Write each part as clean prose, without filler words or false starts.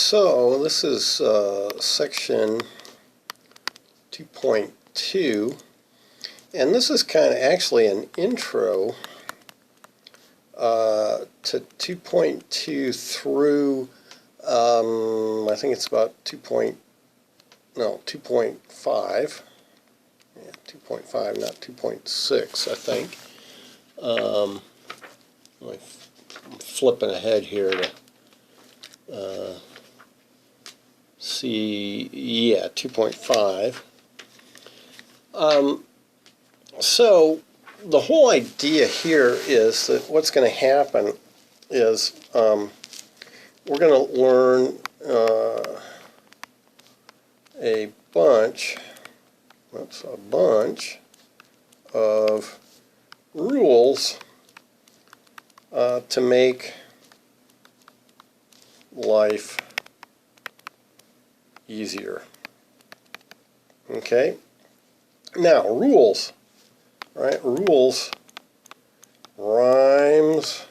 So this is section 2.2, and this is kind of actually an intro to 2.2 through I think it's about 2.5. Yeah, 2.5, not 2.6, I think. I'm flipping ahead here to see, yeah, 2.5. So the whole idea here is that what's going to happen is we're going to learn a bunch of rules to make life easier. Okay? Now, rules, right? Rules rhymes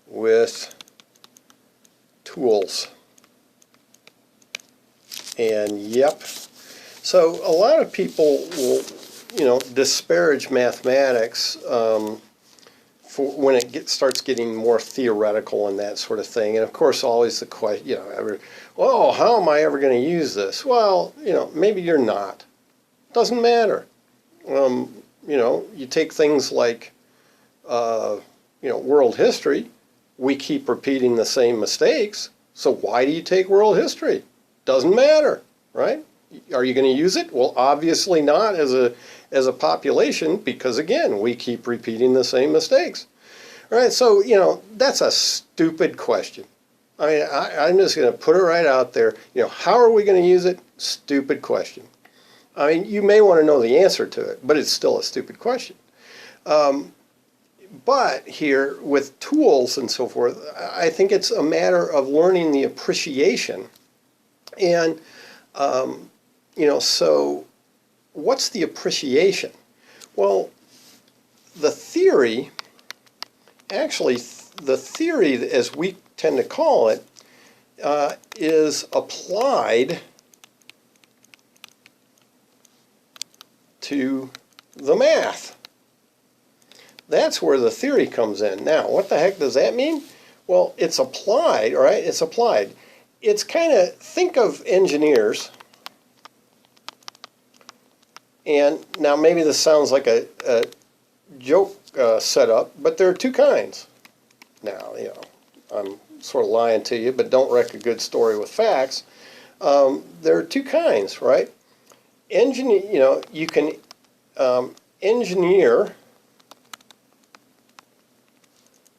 with tools. And yep. So a lot of people will, disparage mathematics for when it starts getting more theoretical and that sort of thing. And of course, always the question, well, how am I ever going to use this? Well, maybe you're not. Doesn't matter. You take things like, world history. We keep repeating the same mistakes. So why do you take world history? Doesn't matter, right? Are you going to use it? Well, obviously not as a population, because again, we keep repeating the same mistakes. All right, so that's a stupid question. I'm just going to put it right out there. How are we going to use it? Stupid question. I mean, you may want to know the answer to it, but it's still a stupid question. But here, with tools and so forth, I think it's a matter of learning the appreciation. And, so what's the appreciation? Well, the theory, actually, the theory, as we tend to call it, is applied to the math. That's where the theory comes in. Now, what the heck does that mean? Well, it's applied, right? It's applied. It's kind of, think of engineers, and now maybe this sounds like a joke setup, but there are two kinds. Now, I'm sort of lying to you, but don't wreck a good story with facts. There are two kinds, right? You can engineer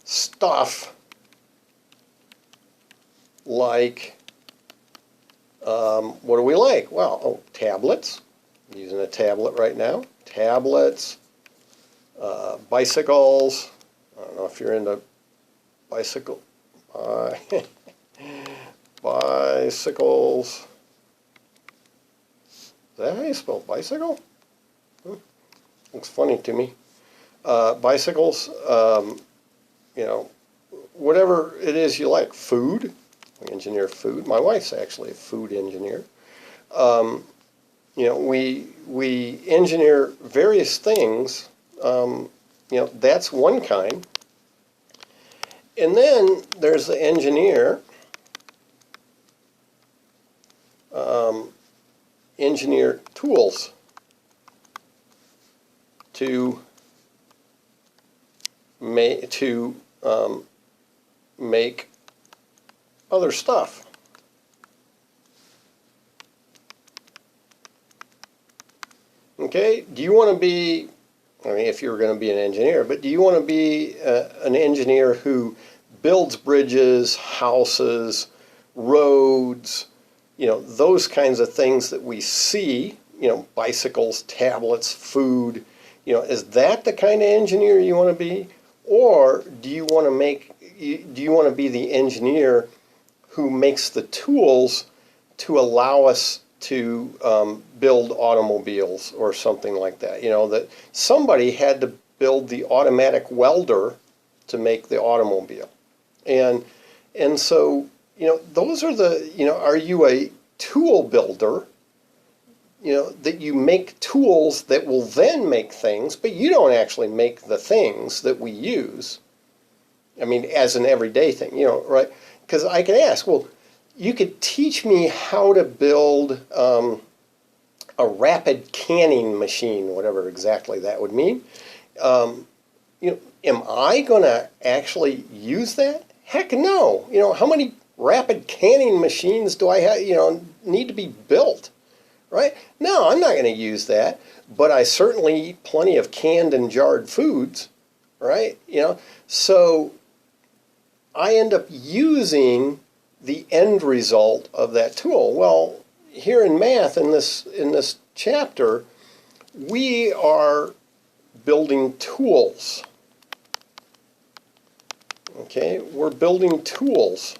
stuff like, what do we like? Well, tablets. I'm using a tablet right now. Tablets, bicycles. I don't know if you're into bicycles. Is that how you spell bicycle? Looks funny to me. Bicycles, whatever it is you like. Food, we engineer food. My wife's actually a food engineer. We engineer various things. That's one kind. And then there's the engineer. Engineer tools to make other stuff. Okay, do you want to be, if you're going to be an engineer, but do you want to be an engineer who builds bridges, houses, roads, those kinds of things that we see, bicycles, tablets, food, is that the kind of engineer you want to be? Or do you want to be the engineer who makes the tools to allow us to build automobiles or something like that? That somebody had to build the automatic welder to make the automobile. And so those are the, are you a tool builder, that you make tools that will then make things, but you don't actually make the things that we use. I mean, as an everyday thing, right? Because I can ask, well, you could teach me how to build a rapid canning machine, whatever exactly that would mean. Am I going to actually use that? Heck no. How many rapid canning machines do I have, need to be built, right? No, I'm not going to use that, but I certainly eat plenty of canned and jarred foods, right? So I end up using the end result of that tool. Well, here in math, in this chapter, we are building tools. Okay, we're building tools.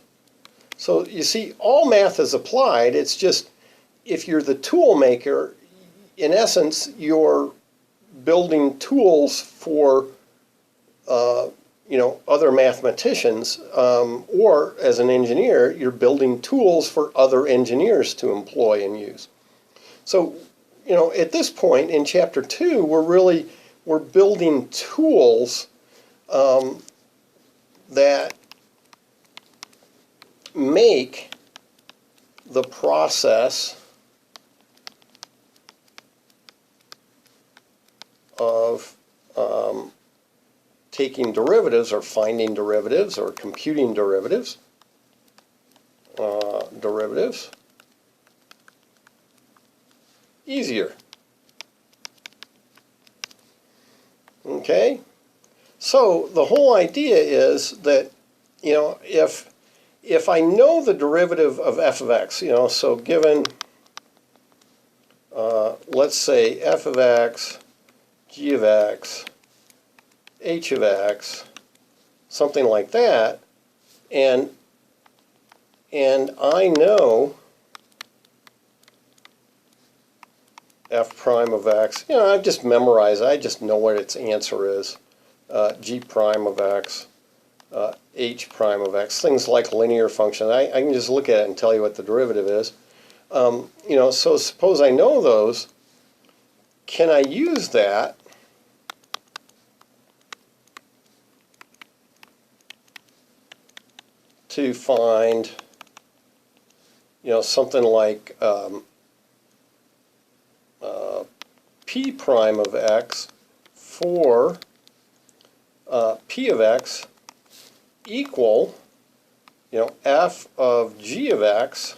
So you see, all math is applied. It's just if you're the tool maker, in essence, you're building tools for other mathematicians, or as an engineer, you're building tools for other engineers to employ and use. So, at this point in chapter 2, we're building tools that make the process of taking derivatives or finding derivatives or computing derivatives easier. Okay? So the whole idea is that, if I know the derivative of f of x, so given, let's say f of x, g of x, h of x, something like that, and I know f prime of x, I've just memorized it. I just know what its answer is. G prime of x, h prime of x, things like linear functions. I can just look at it and tell you what the derivative is. So suppose I know those. Can I use that to find, something like p prime of x for p of x equal, f of g of x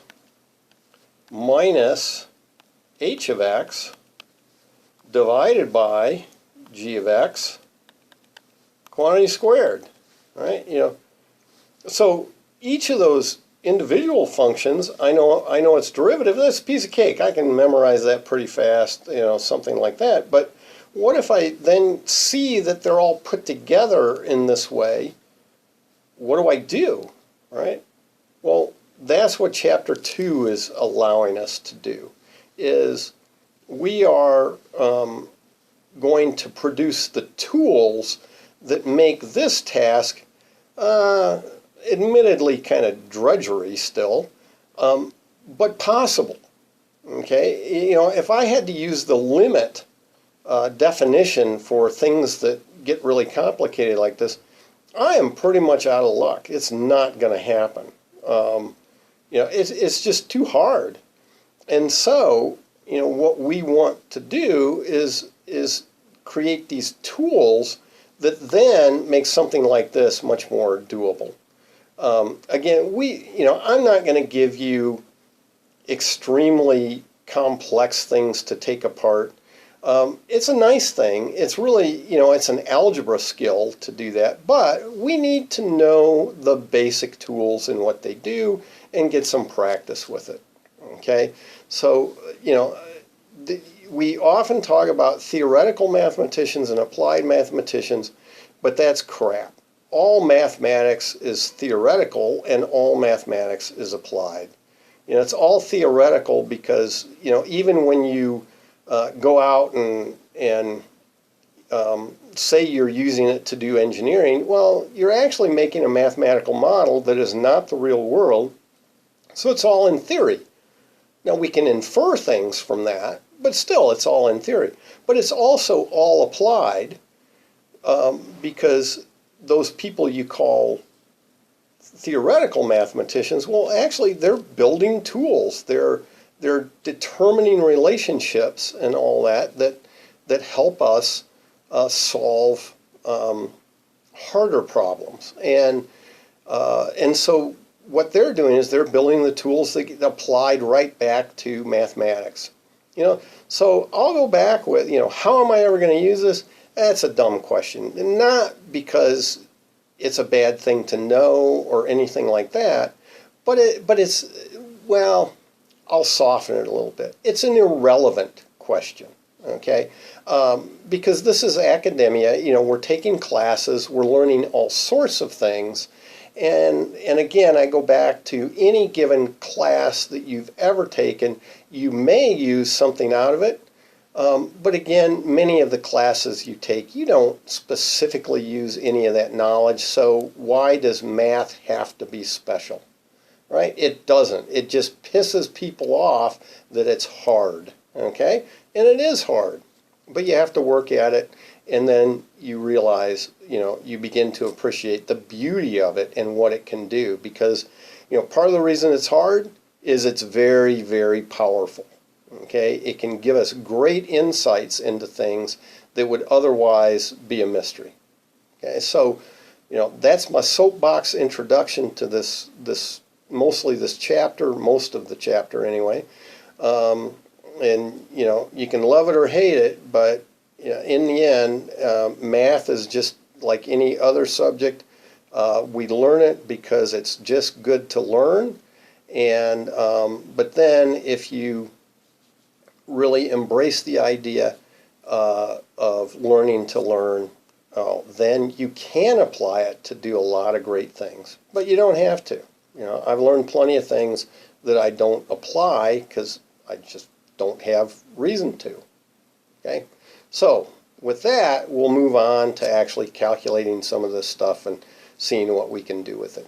minus h of x divided by g of x quantity squared, right? So each of those individual functions, I know its derivative. That's a piece of cake. I can memorize that pretty fast, something like that. But what if I then see that they're all put together in this way? What do I do, right? Well, that's what chapter 2 is allowing us to do, is we are going to produce the tools that make this task admittedly kind of drudgery still, but possible. Okay, if I had to use the limit definition for things that get really complicated like this, I am pretty much out of luck. It's not going to happen. It's just too hard. And so, what we want to do is create these tools that then make something like this much more doable. Again, I'm not going to give you extremely complex things to take apart. It's a nice thing. It's really, it's an algebra skill to do that, but we need to know the basic tools and what they do and get some practice with it. Okay? So, we often talk about theoretical mathematicians and applied mathematicians, but that's crap. All mathematics is theoretical and all mathematics is applied. It's all theoretical because, even when you go out and say you're using it to do engineering, well, you're actually making a mathematical model that is not the real world, So it's all in theory. Now we can infer things from that, but still it's all in theory. But it's also all applied because those people you call theoretical mathematicians, well, actually they're building tools. They're determining relationships and all that help us solve harder problems. And so what they're doing is they're building the tools that get applied right back to mathematics. So I'll go back with, how am I ever going to use this? That's a dumb question. And not because it's a bad thing to know or anything like that, but it's, well, I'll soften it a little bit. It's an irrelevant question, okay? Because this is academia. We're taking classes, we're learning all sorts of things, and again, I go back to any given class that you've ever taken, you may use something out of it, but again, many of the classes you take, you don't specifically use any of that knowledge, so why does math have to be special? Right? It doesn't. It just pisses people off that it's hard, okay? And it is hard, but you have to work at it, and then you realize, you begin to appreciate the beauty of it and what it can do, because, part of the reason it's hard is it's very, very powerful, okay? It can give us great insights into things that would otherwise be a mystery, okay? So, that's my soapbox introduction to this mostly this chapter, most of the chapter anyway. And you can love it or hate it, but in the end, math is just like any other subject. We learn it because it's just good to learn. And but then if you really embrace the idea of learning to learn, then you can apply it to do a lot of great things. But you don't have to. I've learned plenty of things that I don't apply because I just don't have reason to. Okay? So, with that, we'll move on to actually calculating some of this stuff and seeing what we can do with it.